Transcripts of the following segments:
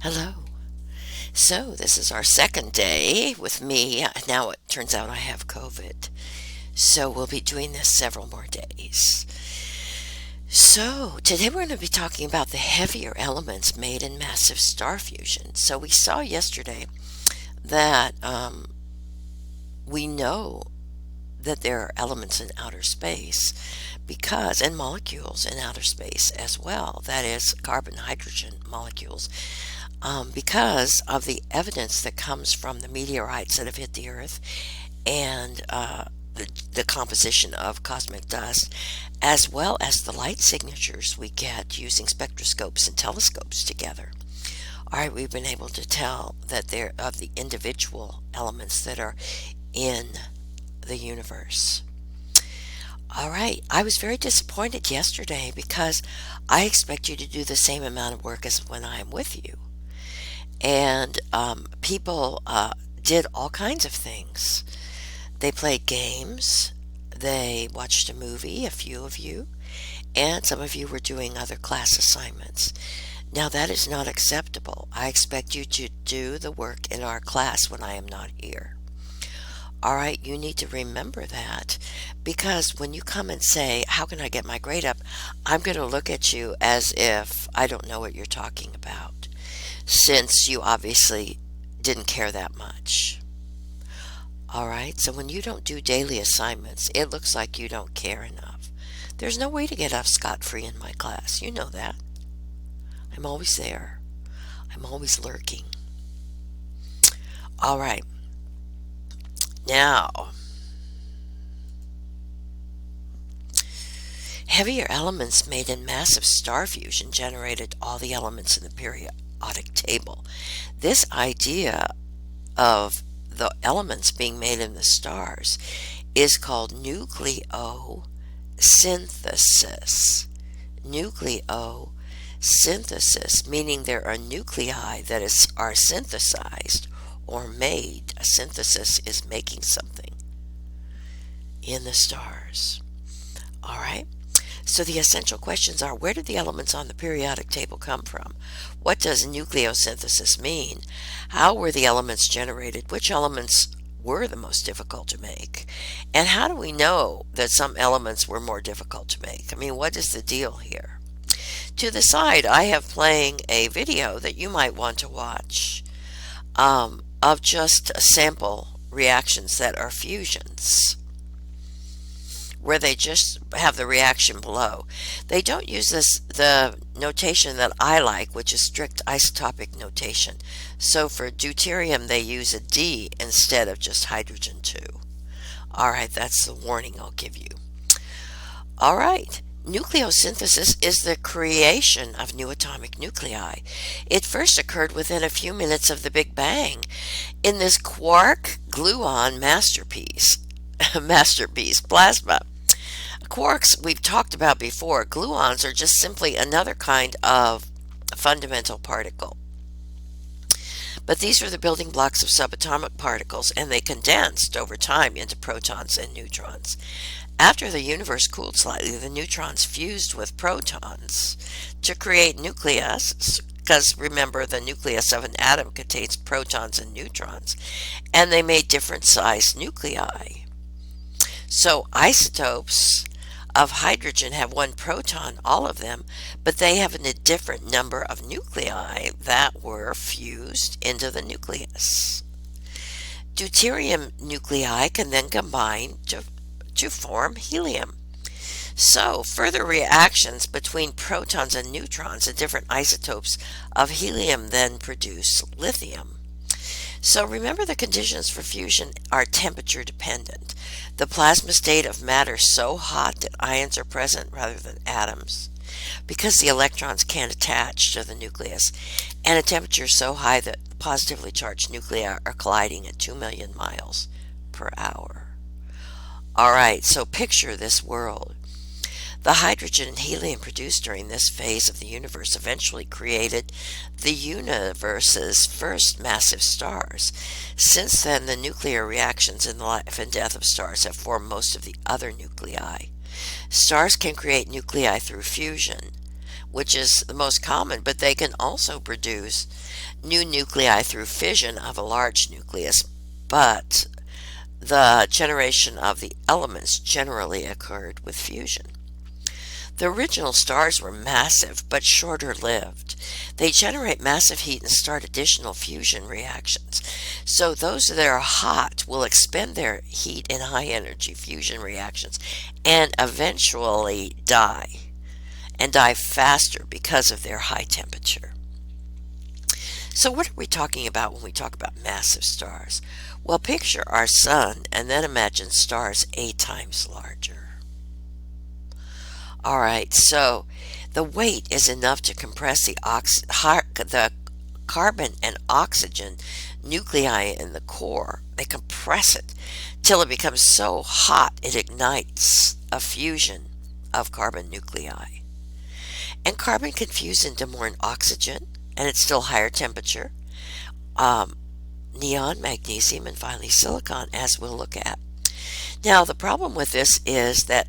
Hello. So, this is our second day with me. Now it turns out I have COVID. So, we'll be doing this several more days. So, today we're going to be talking about the heavier elements made in massive star fusion. So, we saw yesterday that we know that there are elements in outer space and molecules in outer space as well. That is, carbon hydrogen molecules. Because of the evidence that comes from the meteorites that have hit the Earth and the composition of cosmic dust, as well as the light signatures we get using spectroscopes and telescopes together. All right, we've been able to tell that they're of the individual elements that are in the universe. All right, I was very disappointed yesterday because I expect you to do the same amount of work as when I'm with you. And people did all kinds of things. They played games, they watched a movie, a few of you, and some of you were doing other class assignments. Now that is not acceptable. I expect you to do the work in our class when I am not here. All right, you need to remember that, because when you come and say, how can I get my grade up? I'm going to look at you as if I don't know what you're talking about, since you obviously didn't care that much. All right, so when you don't do daily assignments, it looks like you don't care enough. There's no way to get off scot-free in my class. You know that. I'm always there. I'm always lurking. All right. Now, heavier elements made in massive star fusion generated all the elements in the periodic table. This idea of the elements being made in the stars is called nucleosynthesis. Nucleosynthesis, meaning there are nuclei that are synthesized or made. A synthesis is making something in the stars. All right. So the essential questions are, where did the elements on the periodic table come from? What does nucleosynthesis mean? How were the elements generated? Which elements were the most difficult to make? And how do we know that some elements were more difficult to make? I mean, what is the deal here? To the side, I have playing a video that you might want to watch of just sample reactions that are fusions, where they just have the reaction below. They don't use the notation that I like, which is strict isotopic notation. So for deuterium, they use a D instead of just hydrogen 2. All right, that's the warning I'll give you. All right. Nucleosynthesis is the creation of new atomic nuclei. It first occurred within a few minutes of the Big Bang in this quark-gluon masterpiece plasma. Quarks we've talked about before. Gluons are just simply another kind of fundamental particle. But these are the building blocks of subatomic particles, and they condensed over time into protons and neutrons. After the universe cooled slightly, the neutrons fused with protons to create nucleus, because remember, the nucleus of an atom contains protons and neutrons, and they made different sized nuclei. So isotopes of hydrogen have one proton, all of them, but they have a different number of nuclei that were fused into the nucleus. Deuterium nuclei can then combine to form helium. So further reactions between protons and neutrons and different isotopes of helium then produce lithium. So remember, the conditions for fusion are temperature dependent. The plasma state of matter is so hot that ions are present rather than atoms, because the electrons can't attach to the nucleus, and a temperature so high that positively charged nuclei are colliding at 2 million miles per hour. All right, so picture this world. The hydrogen and helium produced during this phase of the universe eventually created the universe's first massive stars. Since then, the nuclear reactions in the life and death of stars have formed most of the other nuclei. Stars can create nuclei through fusion, which is the most common, but they can also produce new nuclei through fission of a large nucleus. But the generation of the elements generally occurred with fusion. The original stars were massive but shorter lived. They generate massive heat and start additional fusion reactions. So those that are hot will expend their heat in high energy fusion reactions and eventually die, and die faster because of their high temperature. So what are we talking about when we talk about massive stars? Well, picture our sun and then imagine stars 8 times larger. All right, so the weight is enough to compress the carbon and oxygen nuclei in the core. They compress it till it becomes so hot it ignites a fusion of carbon nuclei. And carbon can fuse into more oxygen, and it's still higher temperature. Neon, magnesium, and finally silicon, as we'll look at. Now, the problem with this is that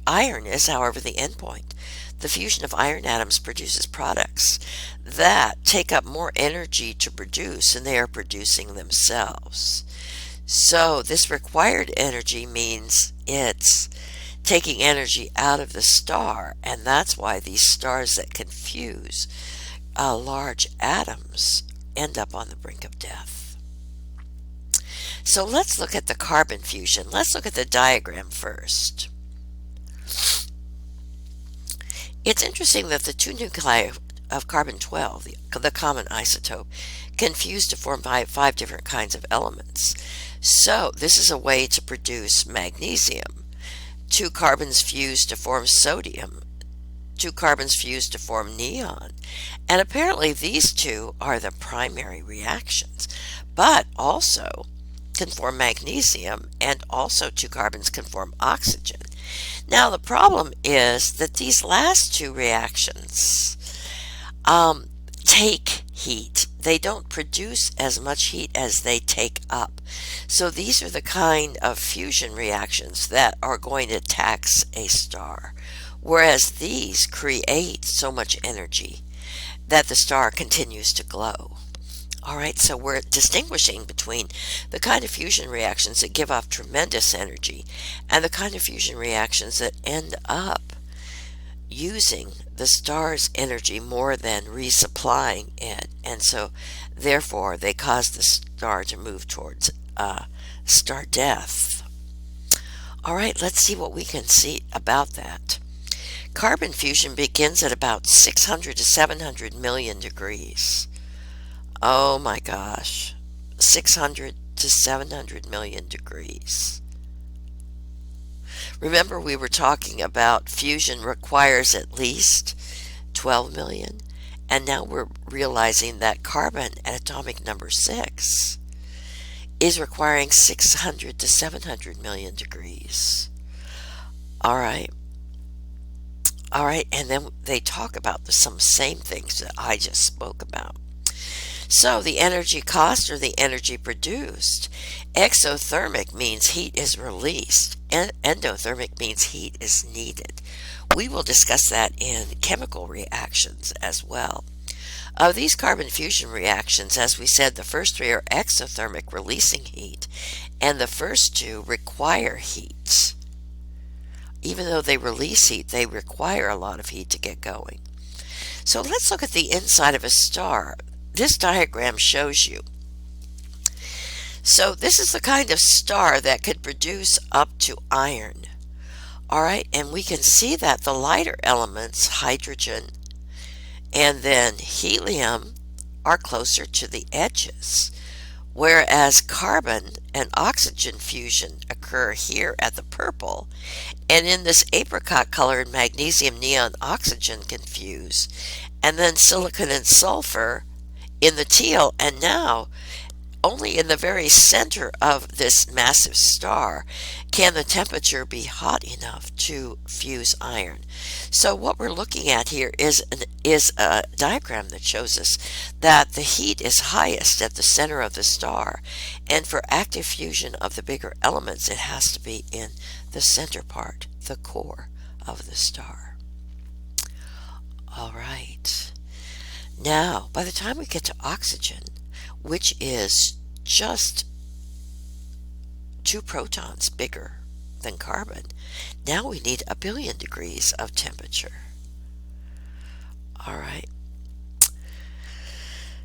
iron is, however, the endpoint. The fusion of iron atoms produces products that take up more energy to produce than they are producing themselves. So this required energy means it's taking energy out of the star, and that's why these stars that can fuse large atoms end up on the brink of death. So let's look at the carbon fusion. Let's look at the diagram first. It's interesting that the two nuclei of carbon-12, the common isotope, can fuse to form five different kinds of elements. So this is a way to produce magnesium. 2 carbons fuse to form sodium. 2 carbons fuse to form neon. And apparently these two are the primary reactions, but also can form magnesium, and also 2 carbons can form oxygen. Now the problem is that these last 2 reactions take heat. They don't produce as much heat as they take up. So these are the kind of fusion reactions that are going to tax a star, whereas these create so much energy that the star continues to glow. All right, so we're distinguishing between the kind of fusion reactions that give off tremendous energy and the kind of fusion reactions that end up using the star's energy more than resupplying it. And so, therefore, they cause the star to move towards star death. All right, let's see what we can see about that. Carbon fusion begins at about 600 to 700 million degrees. Oh my gosh, 600 to 700 million degrees. Remember, we were talking about fusion requires at least 12 million, and now we're realizing that carbon at atomic number 6 is requiring 600 to 700 million degrees. All right, and then they talk about some same things that I just spoke about. So the energy cost or the energy produced. Exothermic means heat is released, and endothermic means heat is needed. We will discuss that in chemical reactions as well. Of these carbon fusion reactions, as we said, the first 3 are exothermic, releasing heat, and the first 2 require heat. Even though they release heat, they require a lot of heat to get going. So let's look at the inside of a star. This diagram shows you. So this is the kind of star that could produce up to iron. All right, and we can see that the lighter elements, hydrogen and then helium, are closer to the edges, whereas carbon and oxygen fusion occur here at the purple, and in this apricot colored magnesium, neon, oxygen can fuse, and then silicon and sulfur in the teal, and now only in the very center of this massive star can the temperature be hot enough to fuse iron. So what we're looking at here is a diagram that shows us that the heat is highest at the center of the star, and for active fusion of the bigger elements it has to be in the center part, the core of the star. All right. Now, by the time we get to oxygen, which is just 2 protons bigger than carbon, now we need 1 billion degrees of temperature. All right.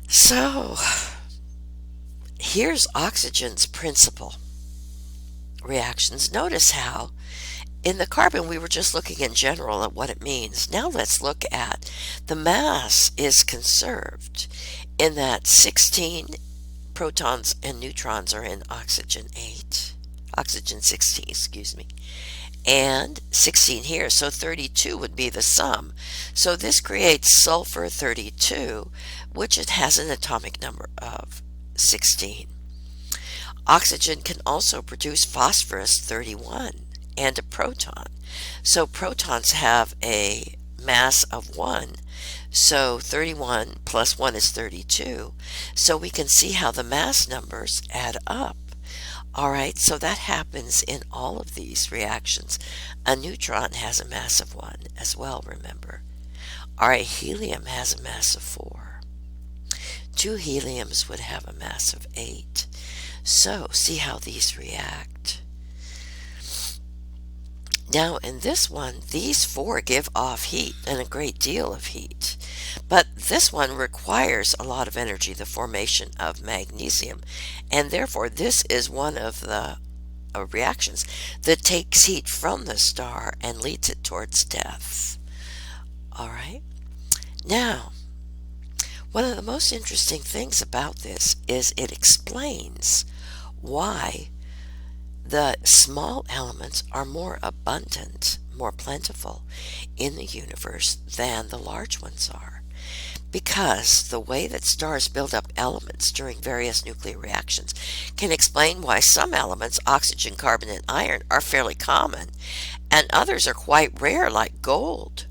So, here's oxygen's principal reactions. Notice how in the carbon we were just looking in general at what it means. Now let's look at the mass is conserved in that 16 protons and neutrons are in oxygen 16, excuse me, and 16 here, so 32 would be the sum. So this creates sulfur 32, which it has an atomic number of 16. Oxygen can also produce phosphorus 31 and a proton. So protons have a mass of 1. So 31 plus 1 is 32. So we can see how the mass numbers add up. All right, so that happens in all of these reactions. A neutron has a mass of 1 as well, remember. All right, helium has a mass of 4. 2 heliums would have a mass of 8. So, see how these react. Now, in this one, these 4 give off heat, and a great deal of heat. But this one requires a lot of energy, the formation of magnesium. And therefore, this is one of the reactions that takes heat from the star and leads it towards death. All right. Now, one of the most interesting things about this is it explains why the small elements are more abundant, more plentiful in the universe than the large ones are. Because the way that stars build up elements during various nuclear reactions can explain why some elements, oxygen, carbon, and iron, are fairly common, and others are quite rare, like gold,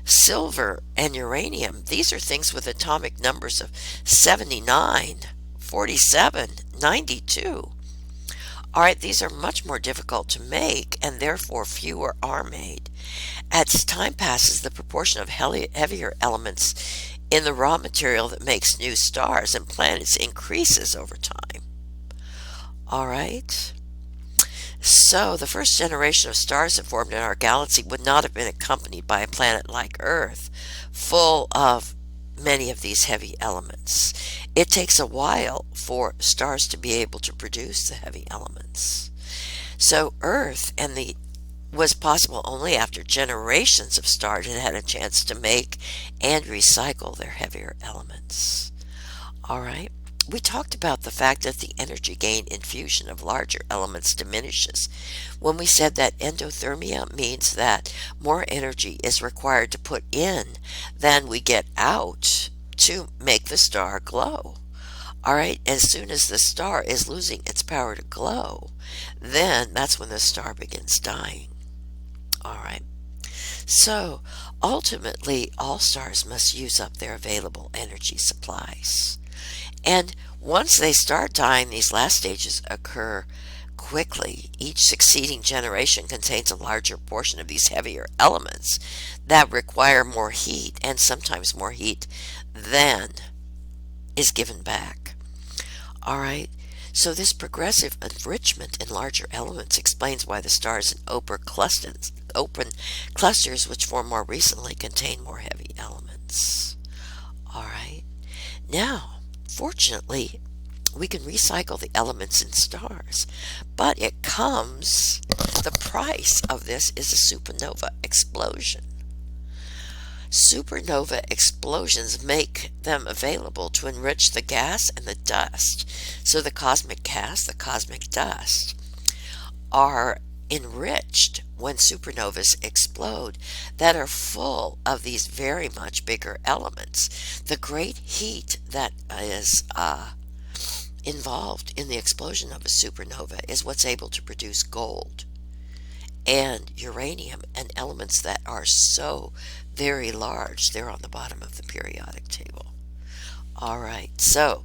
silver, and uranium. These are things with atomic numbers of 79, 47, 92. All right, these are much more difficult to make, and therefore fewer are made. As time passes, the proportion of heavier elements in the raw material that makes new stars and planets increases over time. All right. So the first generation of stars that formed in our galaxy would not have been accompanied by a planet like Earth, full of many of these heavy elements. It takes a while for stars to be able to produce the heavy elements. So Earth was possible only after generations of stars had had a chance to make and recycle their heavier elements. All right. We talked about the fact that the energy gain in fusion of larger elements diminishes when we said that endothermia means that more energy is required to put in than we get out to make the star glow. All right, as soon as the star is losing its power to glow, then that's when the star begins dying. All right. So, ultimately, all stars must use up their available energy supplies. And once they start dying, these last stages occur quickly. Each succeeding generation contains a larger portion of these heavier elements that require more heat, and sometimes more heat than is given back. All right. So this progressive enrichment in larger elements explains why the stars in open clusters which form more recently contain more heavy elements. All right. Now, fortunately, we can recycle the elements in stars, but the price of this is a supernova explosion. Supernova explosions make them available to enrich the gas and the dust. So the cosmic gas, the cosmic dust, are enriched when supernovas explode that are full of these very much bigger elements. The great heat that is involved in the explosion of a supernova is what's able to produce gold and uranium and elements that are so very large. They're on the bottom of the periodic table. All right, so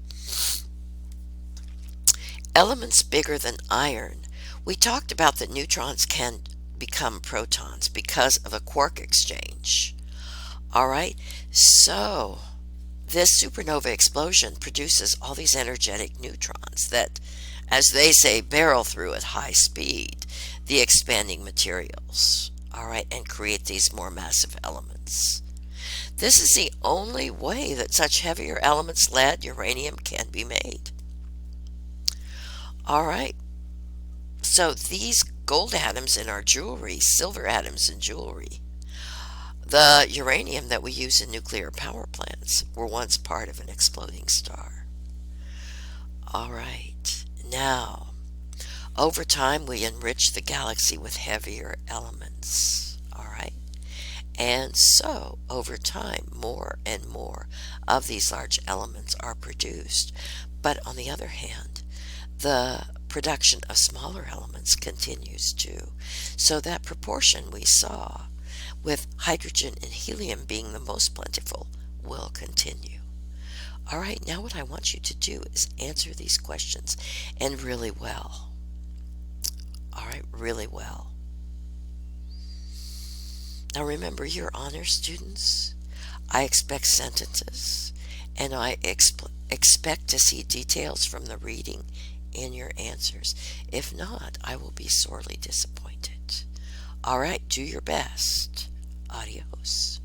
elements bigger than iron. We talked about that neutrons can become protons because of a quark exchange. All right, so this supernova explosion produces all these energetic neutrons that, as they say, barrel through at high speed the expanding materials, all right, and create these more massive elements. This is the only way that such heavier elements, lead, uranium, can be made. All right, so these gold atoms in our jewelry, silver atoms in jewelry, the uranium that we use in nuclear power plants were once part of an exploding star. All right, now, over time we enrich the galaxy with heavier elements. All right, and so over time more and more of these large elements are produced. But on the other hand, the production of smaller elements continues too. So that proportion we saw, with hydrogen and helium being the most plentiful, will continue. All right, now what I want you to do is answer these questions, and really well. All right, really well. Now remember, you're honor students. I expect sentences, and I expect to see details from the reading in your answers. If not, I will be sorely disappointed. All right, do your best. Adios.